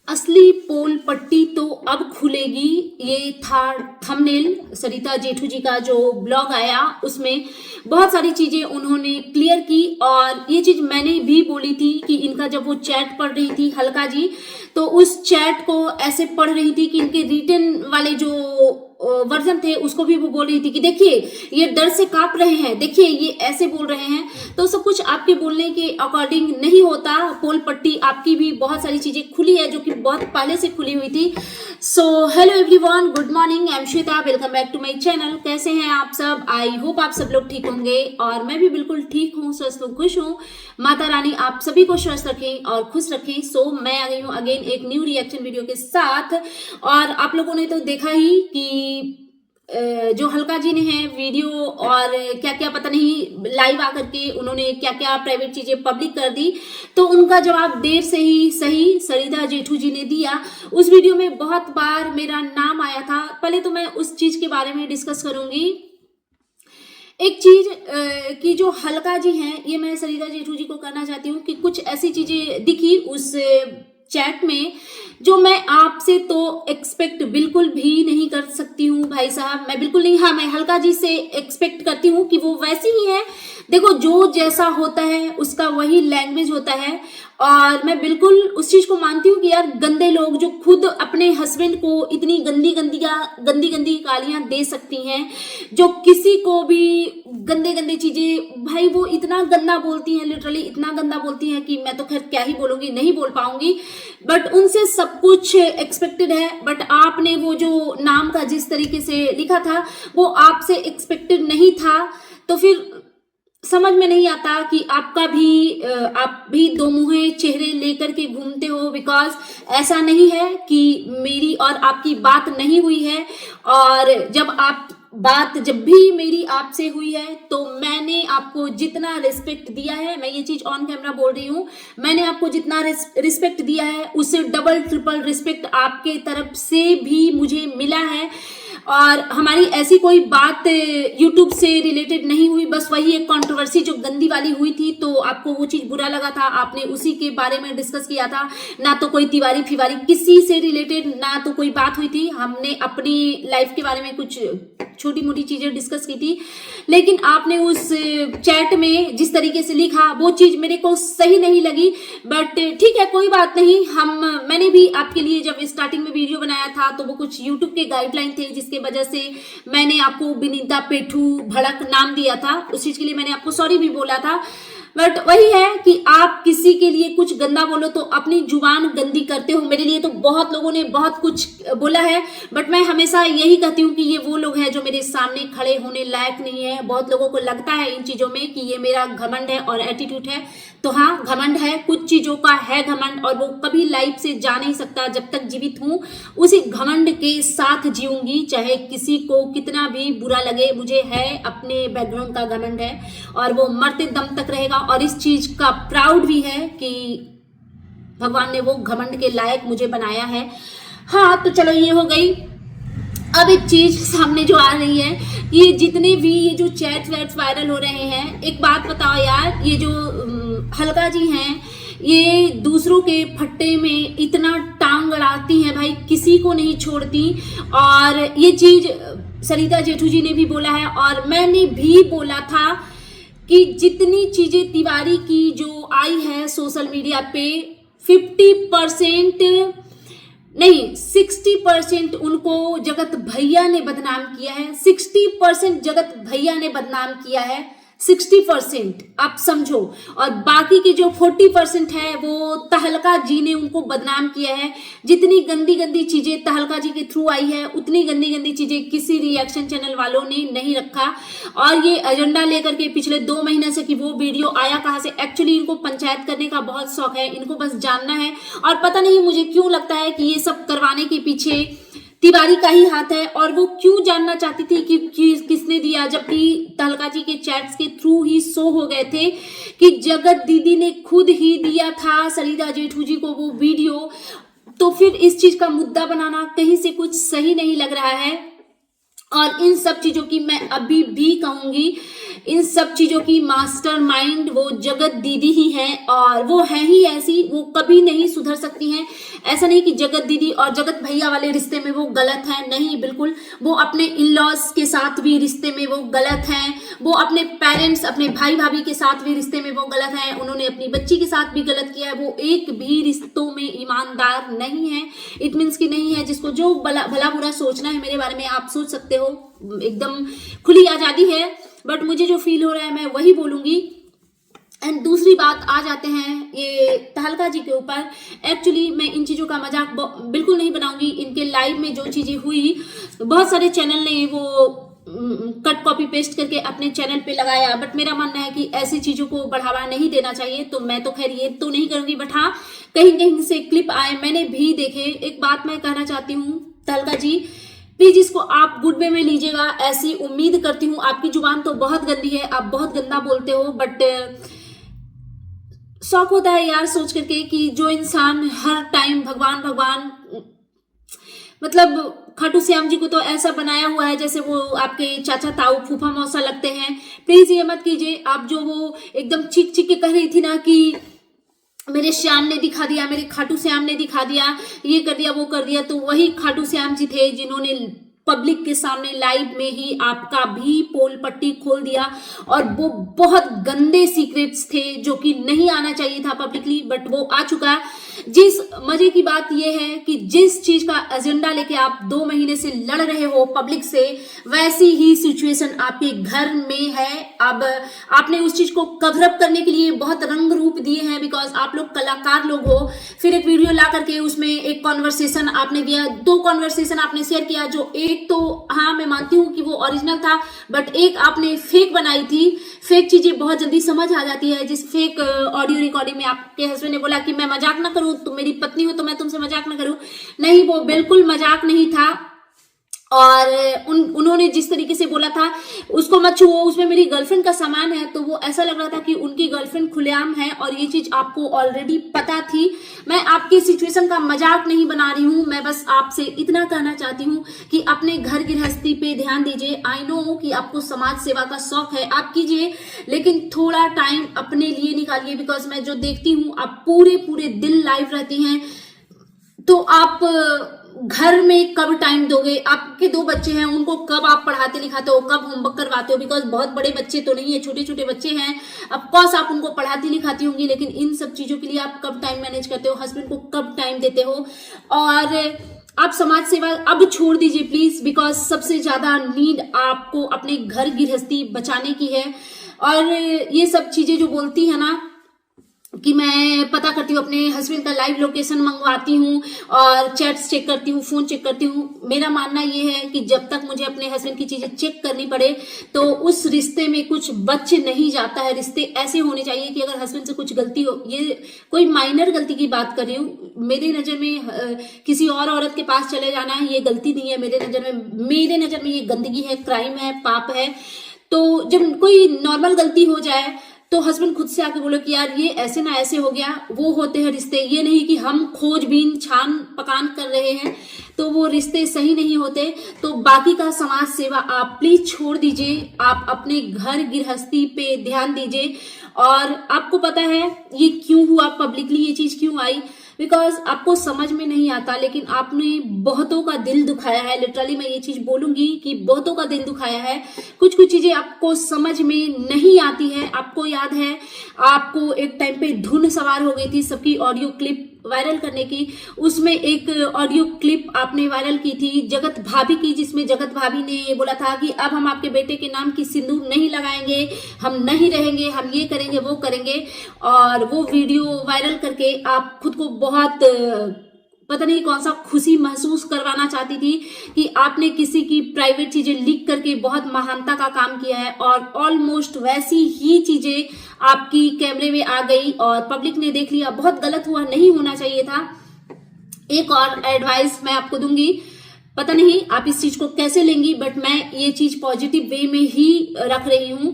असली पोल पट्टी तो अब खुलेगी। ये था थंबनेल सरिता जेठू जी का जो ब्लॉग आया, उसमें बहुत सारी चीजें उन्होंने क्लियर की। और ये चीज मैंने भी बोली थी कि इनका जब वो चैट पढ़ रही थी हल्का जी, तो उस चैट को ऐसे पढ़ रही थी कि इनके रिटन वाले जो वर्जन थे उसको भी वो बोल रही थी कि देखिए ये डर से कांप रहे हैं, देखिए ये ऐसे बोल रहे हैं। तो सब कुछ आपके बोलने के अकॉर्डिंग नहीं होता। पोल पट्टी आपकी भी बहुत सारी चीजें खुली है जो कि बहुत पहले से खुली हुई थी। So hello everyone, good morning, I am Shweta, welcome back to my channel. कैसे हैं आप सब? आई होप आप सब लोग ठीक होंगे और मैं भी बिल्कुल ठीक हूँ, स्वस्थ हूँ, खुश हूँ। माता रानी आप सभी को स्वस्थ रखें और खुश रखें। सो मैं आ गई हूँ अगेन एक न्यू रिएक्शन वीडियो के साथ। और आप लोगों ने तो देखा ही कि जो हल्का जी ने है वीडियो और क्या क्या पता नहीं लाइव आकर के उन्होंने क्या क्या प्राइवेट चीजें पब्लिक कर दी, तो उनका जवाब देर से ही सही सरिता जेठू जी ने दिया। उस वीडियो में बहुत बार मेरा नाम आया था। पहले तो मैं उस चीज के बारे में डिस्कस करूंगी। एक चीज कि जो हल्का जी हैं, ये मैं सरिता जेठू जी को करना चाहती हूँ कि कुछ ऐसी चीजें दिखी उस चैट में जो मैं आपसे तो एक्सपेक्ट बिल्कुल भी नहीं कर सकती हूँ भाई साहब, मैं बिल्कुल नहीं। हाँ, मैं हल्का जी से एक्सपेक्ट करती हूँ कि वो वैसी ही है। देखो, जो जैसा होता है उसका वही लैंग्वेज होता है। और मैं बिल्कुल उस चीज को मानती हूँ कि यार गंदे लोग जो खुद अपने हस्बैंड को इतनी गंदी गंदी गालियां दे सकती हैं, जो किसी को भी गंदे गंदे चीजें, भाई वो इतना गंदा बोलती हैं, लिटरली इतना गंदा बोलती हैं कि मैं तो खैर क्या ही बोलूंगी, नहीं बोल पाऊंगी। बट उनसे सब कुछ एक्सपेक्टेड है। बट आपने वो जो नाम का जिस तरीके से लिखा था वो आपसे एक्सपेक्टेड नहीं था। तो फिर समझ में नहीं आता कि आपका भी आप भी दो मुंहे चेहरे लेकर के घूमते हो। बिकॉज ऐसा नहीं है कि मेरी और आपकी बात नहीं हुई है। और जब भी मेरी आपसे हुई है तो मैंने आपको जितना रिस्पेक्ट दिया है, मैं ये चीज ऑन कैमरा बोल रही हूँ, मैंने आपको जितना रिस्पेक्ट दिया है उससे डबल ट्रिपल रिस्पेक्ट आपके तरफ से भी मुझे मिला है। और हमारी ऐसी कोई बात यूट्यूब से रिलेटेड नहीं हुई, बस वही एक कंट्रोवर्सी जो गंदी वाली हुई थी, तो आपको वो चीज बुरा लगा था, आपने उसी के बारे में डिस्कस किया था। ना तो कोई तिवारी फिवारी किसी से रिलेटेड ना तो कोई बात हुई थी, हमने अपनी लाइफ के बारे में कुछ छोटी मोटी चीजें डिस्कस की थी। लेकिन आपने उस चैट में जिस तरीके से लिखा वो चीज मेरे को सही नहीं लगी। बट ठीक है, कोई बात नहीं। मैंने भी आपके लिए जब स्टार्टिंग में वीडियो बनाया था तो वो कुछ यूट्यूब के गाइडलाइन थे जिसके वजह से मैंने आपको विनीता पेठू भड़क नाम दिया था। उस चीज के लिए मैंने आपको सॉरी भी बोला था। बट वही है कि आप किसी के लिए कुछ गंदा बोलो तो अपनी जुबान गंदी करते हो। मेरे लिए तो बहुत लोगों ने बहुत कुछ बोला है, बट मैं हमेशा यही कहती हूँ कि ये वो लोग हैं जो मेरे सामने खड़े होने लायक नहीं है। बहुत लोगों को लगता है इन चीजों में कि ये मेरा घमंड है और एटीट्यूड है। तो हाँ, घमंड है, कुछ चीजों का है घमंड, और वो कभी लाइफ से जा नहीं सकता। जब तक जीवित हूं उसी घमंड के साथ जीऊंगी, चाहे किसी को कितना भी बुरा लगे। मुझे है अपने बैकग्राउंड का घमंड है और वो मरते दम तक रहेगा। और इस चीज का प्राउड भी है कि भगवान ने वो घमंड के लायक मुझे बनाया है। हाँ, तो चलो ये हो गई। अब एक चीज सामने जो आ रही है, ये जितने भी ये जो चैट वैट्स वायरल हो रहे हैं, एक बात बताओ यार, ये जो हल्का जी हैं ये दूसरों के फट्टे में इतना टांग अड़ाती हैं भाई, किसी को नहीं छोड़ती। और ये चीज सरिता जेठू जी ने भी बोला है और मैंने भी बोला था कि जितनी चीजें तिवारी की जो आई है सोशल मीडिया पे, 50% नहीं 60% उनको जगत भैया ने बदनाम किया है। 60% जगत भैया ने बदनाम किया है, 60% आप समझो। और बाकी के जो 40% है वो तहलका जी ने उनको बदनाम किया है। जितनी गंदी गंदी चीजें तहलका जी के थ्रू आई है उतनी गंदी गंदी चीजें किसी रिएक्शन चैनल वालों ने नहीं रखा। और ये एजेंडा लेकर के पिछले 2 महीने से कि वो वीडियो आया कहाँ से, एक्चुअली इनको पंचायत करने का बहुत शौक है, इनको बस जानना है। और पता नहीं मुझे क्यों लगता है कि ये सब करवाने के पीछे तिवारी का ही हाथ है। और वो क्यों जानना चाहती थी कि किसने दिया, जबकि तहलका जी के चैट्स के थ्रू ही शो हो गए थे कि जगत दीदी ने खुद ही दिया था सरिता जेठू जी को वो वीडियो। तो फिर इस चीज का मुद्दा बनाना कहीं से कुछ सही नहीं लग रहा है। और इन सब चीजों की मैं अभी भी कहूंगी, इन सब चीजों की मास्टरमाइंड वो जगत दीदी ही हैं, और वो है ही ऐसी, वो कभी नहीं सुधर सकती हैं। ऐसा नहीं कि जगत दीदी और जगत भैया वाले रिश्ते में वो गलत है, नहीं, बिल्कुल। वो अपने इन लॉज के साथ भी रिश्ते में वो गलत हैं, वो अपने पेरेंट्स, अपने भाई भाभी के साथ भी रिश्ते में वो गलत हैं, उन्होंने अपनी बच्ची के साथ भी गलत किया है। वो एक भी रिश्तों में ईमानदार नहीं है। इट मीन्स कि नहीं है, जिसको जो भला बुरा सोचना है मेरे बारे में आप सोच सकते हो, एकदम खुली आजादी है, बट मुझे जो फील हो रहा है मैं वही बोलूंगी। एंड दूसरी बात आ जाते हैं ये तहलका जी के ऊपर। एक्चुअली मैं इन चीज़ों का मजाक बिल्कुल नहीं बनाऊंगी। इनके लाइव में जो चीज़ें हुई, बहुत सारे चैनल ने वो कट कॉपी पेस्ट करके अपने चैनल पे लगाया, बट मेरा मानना है कि ऐसी चीज़ों को बढ़ावा नहीं देना चाहिए। तो मैं तो खैर ये तो नहीं करूंगी, बट हाँ, कहीं कहीं से क्लिप आए, मैंने भी देखे। एक बात मैं कहना चाहती हूँ तहलका जी, प्लीज इसको आप गुड वे में लीजिएगा, ऐसी उम्मीद करती हूँ। आपकी जुबान तो बहुत गंदी है, आप बहुत गंदा बोलते हो, बट शौक होता है यार सोच करके कि जो इंसान हर टाइम भगवान भगवान, मतलब खाटू श्याम जी को तो ऐसा बनाया हुआ है जैसे वो आपके चाचा ताऊ फूफा मौसा लगते हैं। प्लीज ये मत कीजिए। आप जो वो एकदम चीख चीख के कह रही थी ना कि मेरे श्याम ने दिखा दिया, मेरे खाटू श्याम ने दिखा दिया, ये कर दिया वो कर दिया, तो वही खाटू श्याम जी थे जिन्होंने पब्लिक के सामने लाइव में ही आपका भी पोल पट्टी खोल दिया, और वो बहुत गंदे सीक्रेट्स थे जो कि नहीं आना चाहिए था पब्लिकली, बट वो आ चुका। जिस मजे की बात यह है कि जिस चीज का एजेंडा लेके आप 2 महीने से लड़ रहे हो पब्लिक से, वैसी ही सिचुएशन आपके घर में है। अब आपने उस चीज को कवर अप करने के लिए बहुत रंग रूप दिए हैं, बिकॉज आप लोग कलाकार लोग हो। फिर एक वीडियो ला करके उसमें एक कॉन्वर्सेशन आपने दिया, 2 कॉन्वर्सेशन आपने शेयर किया, जो एक तो हाँ मैं मानती हूँ कि वो ओरिजिनल था, बट एक आपने फेक बनाई थी। फेक चीजें बहुत जल्दी समझ आ जाती है। जिस फेक ऑडियो रिकॉर्डिंग में आपके हस्बैंड ने बोला कि मैं मजाक ना करूं, तुम मेरी पत्नी हो तो मैं तुमसे मजाक ना करूं, नहीं, वो बिल्कुल मजाक नहीं था। और उन्होंने जिस तरीके से बोला था उसको मत छुओ, उसमें मेरी गर्लफ्रेंड का सामान है, तो वो ऐसा लग रहा था कि उनकी गर्लफ्रेंड खुलेआम है, और ये चीज आपको ऑलरेडी पता थी। मैं आपकी सिचुएशन का मजाक नहीं बना रही हूँ, मैं बस आपसे इतना कहना चाहती हूँ कि अपने घर गृहस्थी पे ध्यान दीजिए। आई नो कि आपको समाज सेवा का शौक है, आप कीजिए, लेकिन थोड़ा टाइम अपने लिए निकालिए, बिकॉज मैं जो देखती हूँ आप पूरे दिन लाइव रहती हैं, तो आप घर में कब टाइम दोगे? आपके 2 बच्चे हैं, उनको कब आप पढ़ाते लिखाते हो, कब होमवर्क करवाते हो? बिकॉज बहुत बड़े बच्चे तो नहीं है, छोटे छोटे बच्चे हैं, ऑफ कोर्स आप उनको पढ़ाती लिखाती होंगी, लेकिन इन सब चीजों के लिए आप कब टाइम मैनेज करते हो? हस्बैंड को कब टाइम देते हो? और आप समाज सेवा अब छोड़ दीजिए प्लीज, बिकॉज सबसे ज्यादा नीड आपको अपने घर गृहस्थी बचाने की है। और ये सब चीजें जो बोलती है ना कि मैं पता करती हूँ, अपने हस्बैंड का लाइव लोकेशन मंगवाती हूँ और चैट्स चेक करती हूँ, फोन चेक करती हूँ, मेरा मानना ये है कि जब तक मुझे अपने हस्बैंड की चीजें चेक करनी पड़े तो उस रिश्ते में कुछ बच नहीं जाता है। रिश्ते ऐसे होने चाहिए कि अगर हस्बैंड से कुछ गलती हो, ये कोई माइनर गलती की बात कर रही हूँ, मेरी नजर में किसी और औरत के पास चले जाना है ये गलती नहीं है, मेरे नजर में ये गंदगी है, क्राइम है, पाप है। तो जब कोई नॉर्मल गलती हो जाए तो हस्बैंड खुद से आके बोलो कि यार ये ऐसे ना ऐसे हो गया, वो होते हैं रिश्ते। ये नहीं कि हम खोजबीन छान पकान कर रहे हैं तो वो रिश्ते सही नहीं होते। तो बाकी का समाज सेवा आप प्लीज छोड़ दीजिए, आप अपने घर गृहस्थी पे ध्यान दीजिए। और आपको पता है ये क्यों हुआ, पब्लिकली ये चीज क्यों आई, बिकॉज आपको समझ में नहीं आता, लेकिन आपने बहुतों का दिल दुखाया है। लिटरली मैं ये चीज बोलूंगी कि बहुतों का दिल दुखाया है। कुछ चीजें आपको समझ में नहीं आती है। आपको याद है आपको एक टाइम पे धुन सवार हो गई थी सबकी ऑडियो क्लिप वायरल करने की, उसमें एक ऑडियो क्लिप आपने वायरल की थी जगत भाभी की, जिसमें जगत भाभी ने ये बोला था कि अब हम आपके बेटे के नाम की सिंदूर नहीं लगाएंगे, हम नहीं रहेंगे, हम ये करेंगे वो करेंगे। और वो वीडियो वायरल करके आप खुद को बहुत पता नहीं कौन सा खुशी महसूस करवाना चाहती थी कि आपने किसी की प्राइवेट चीजें लीक करके बहुत महानता का काम किया है। और ऑलमोस्ट वैसी ही चीजें आपकी कैमरे में आ गई और पब्लिक ने देख लिया। बहुत गलत हुआ, नहीं होना चाहिए था। एक और एडवाइस मैं आपको दूंगी, पता नहीं आप इस चीज को कैसे लेंगी, बट मैं ये चीज पॉजिटिव वे में ही रख रही हूं।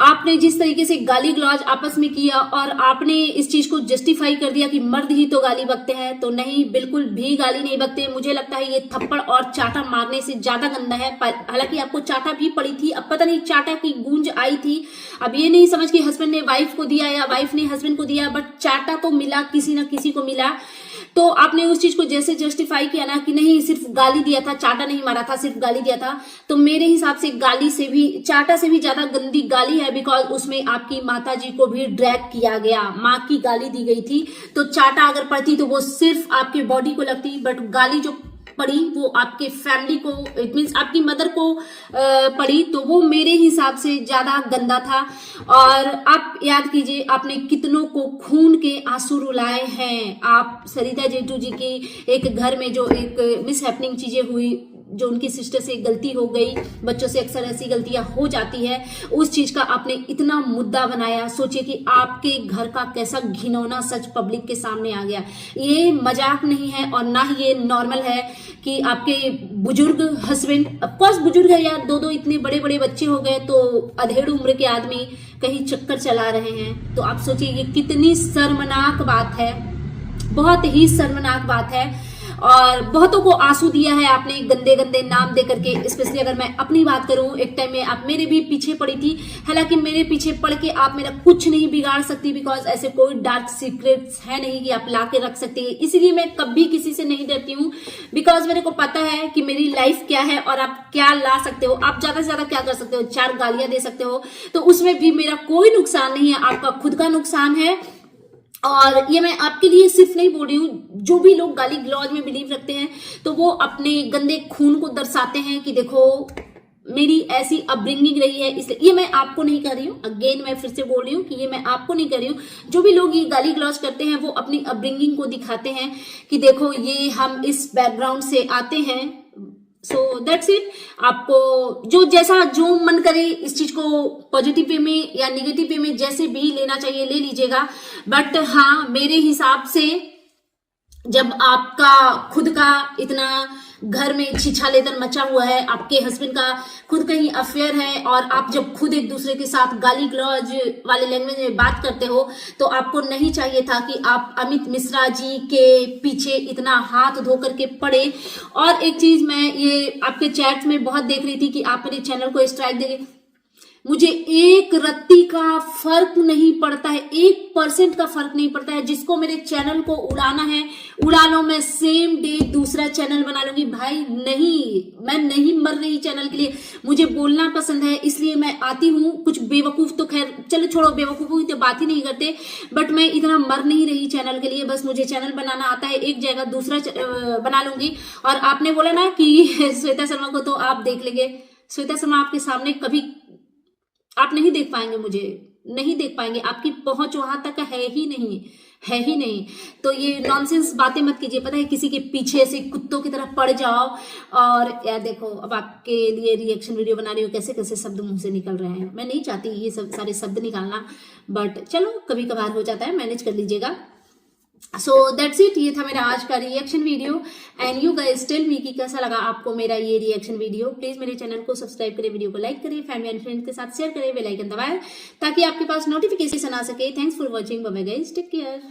आपने जिस तरीके से गाली गलौज आपस में किया और आपने इस चीज को जस्टिफाई कर दिया कि मर्द ही तो गाली बकते हैं, तो नहीं, बिल्कुल भी गाली नहीं बकते। मुझे लगता है ये थप्पड़ और चाटा मारने से ज्यादा गंदा है। हालांकि आपको चाटा भी पड़ी थी, अब पता नहीं चाटा की गूंज आई थी। अब ये नहीं समझ कि हस्बैंड ने वाइफ को दिया या वाइफ ने हस्बैंड को दिया, बट चाटा तो मिला, किसी ना किसी को मिला। तो आपने उस चीज को जैसे जस्टिफाई किया ना कि नहीं सिर्फ गाली दिया था, चाटा नहीं मारा था, सिर्फ गाली दिया था, तो मेरे हिसाब से गाली से भी, चाटा से भी ज्यादा गंदी गाली है। बिकॉज उसमें आपकी माता जी को भी ड्रैग किया गया, माँ की गाली दी गई थी। तो चाटा अगर पड़ती तो वो सिर्फ आपके बॉडी को लगती, बट गाली जो पड़ी वो आपके फैमिली को, इट मीन्स आपकी मदर को पड़ी, तो वो मेरे हिसाब से ज्यादा गंदा था। और आप याद कीजिए आपने कितनों को खून के आंसू रुलाए हैं। आप सरिता जेठू जी की एक घर में जो एक मिसहैपनिंग चीजें हुई, जो उनकी सिस्टर से गलती हो गई, बच्चों से अक्सर ऐसी गलतियां हो जाती है, उस चीज का आपने इतना मुद्दा बनाया। सोचिए कि आपके घर का कैसा घिनौना सच पब्लिक के सामने आ गया। ये मजाक नहीं है और ना ही ये नॉर्मल है कि आपके बुजुर्ग हस्बैंड, ऑफकोर्स बुजुर्ग है यार, दो इतने बड़े बड़े बच्चे हो गए, तो अधेड़ उम्र के आदमी कहीं चक्कर चला रहे हैं। तो आप सोचिए ये कितनी शर्मनाक बात है, बहुत ही शर्मनाक बात है। और बहुतों को आंसू दिया है आपने गंदे गंदे नाम दे करके। स्पेशली अगर मैं अपनी बात करूं, एक टाइम में आप मेरे भी पीछे पड़ी थी। हालांकि मेरे पीछे पड़ के आप मेरा कुछ नहीं बिगाड़ सकती, बिकॉज ऐसे कोई डार्क सीक्रेट्स है नहीं कि आप ला के रख सकती है। इसीलिए मैं कभी किसी से नहीं डरती हूँ, बिकॉज मेरे को पता है कि मेरी लाइफ क्या है और आप क्या ला सकते हो। आप ज्यादा से ज्यादा क्या कर सकते हो, 4 गालियां दे सकते हो, तो उसमें भी मेरा कोई नुकसान नहीं है, आपका खुद का नुकसान है। और ये मैं आपके लिए सिर्फ नहीं बोल रही हूँ, जो भी लोग गाली गलौज में बिलीव रखते हैं तो वो अपने गंदे खून को दर्शाते हैं कि देखो मेरी ऐसी अपब्रिंगिंग रही है, इसलिए। ये मैं आपको नहीं कर रही हूँ, अगेन मैं फिर से बोल रही हूँ कि ये मैं आपको नहीं कर रही हूँ। जो भी लोग ये गाली गलौज करते हैं वो अपनी अपब्रिंगिंग को दिखाते हैं कि देखो ये हम इस बैकग्राउंड से आते हैं। सो दैट्स इट। आपको जो जैसा जो मन करे इस चीज को पॉजिटिव वे में या निगेटिव वे में जैसे भी लेना चाहिए ले लीजिएगा। बट हाँ, मेरे हिसाब से जब आपका खुद का इतना घर में छिछालेदन मचा हुआ है, आपके हस्बैंड का खुद कहीं अफेयर है, और आप जब खुद एक दूसरे के साथ गाली गलौज वाले लैंग्वेज में बात करते हो, तो आपको नहीं चाहिए था कि आप अमित मिश्रा जी के पीछे इतना हाथ धो करके पड़े। और एक चीज मैं ये आपके चैट में बहुत देख रही थी कि आप मेरे चैनल को स्ट्राइक देंगे। मुझे एक रत्ती का फर्क नहीं पड़ता है, 1% का फर्क नहीं पड़ता है। जिसको मेरे चैनल को उड़ाना है उड़ा लो, मैं सेम डे दूसरा चैनल बना लूंगी। भाई नहीं, मैं नहीं मर रही चैनल के लिए, मुझे बोलना पसंद है, इसलिए मैं आती हूँ। कुछ बेवकूफ तो खैर चलो छोड़ो, बेवकूफों की तो बात ही नहीं करते, बट मैं इतना मर नहीं रही चैनल के लिए। बस मुझे चैनल बनाना आता है, एक जगह दूसरा बना लूंगी। और आपने बोला ना कि श्वेता शर्मा को तो आप देख लेंगे, श्वेता शर्मा आपके सामने कभी आप नहीं देख पाएंगे, मुझे नहीं देख पाएंगे, आपकी पहुंच वहां तक है ही नहीं, है ही नहीं। तो ये नॉनसेंस बातें मत कीजिए। पता है किसी के पीछे से कुत्तों की तरह पड़ जाओ। और यार देखो, अब आपके लिए रिएक्शन वीडियो बना रही हूँ, कैसे कैसे शब्द मुंह से निकल रहे हैं। मैं नहीं चाहती ये सब सारे शब्द निकालना, बट चलो कभी कभार हो जाता है, मैनेज कर लीजिएगा। So that's it. ये था मेरा आज का reaction video. And you guys tell me कि कैसा लगा आपको मेरा ये रिएक्शन वीडियो। प्लीज मेरे चैनल को सब्सक्राइब करें, वीडियो को लाइक करें, फैमिली एंड फ्रेंड्स के साथ शेयर करें, बेल आइकन दबाएं ताकि आपके पास नोटिफिकेशन आ सके। Thanks for watching, bye bye guys, take care.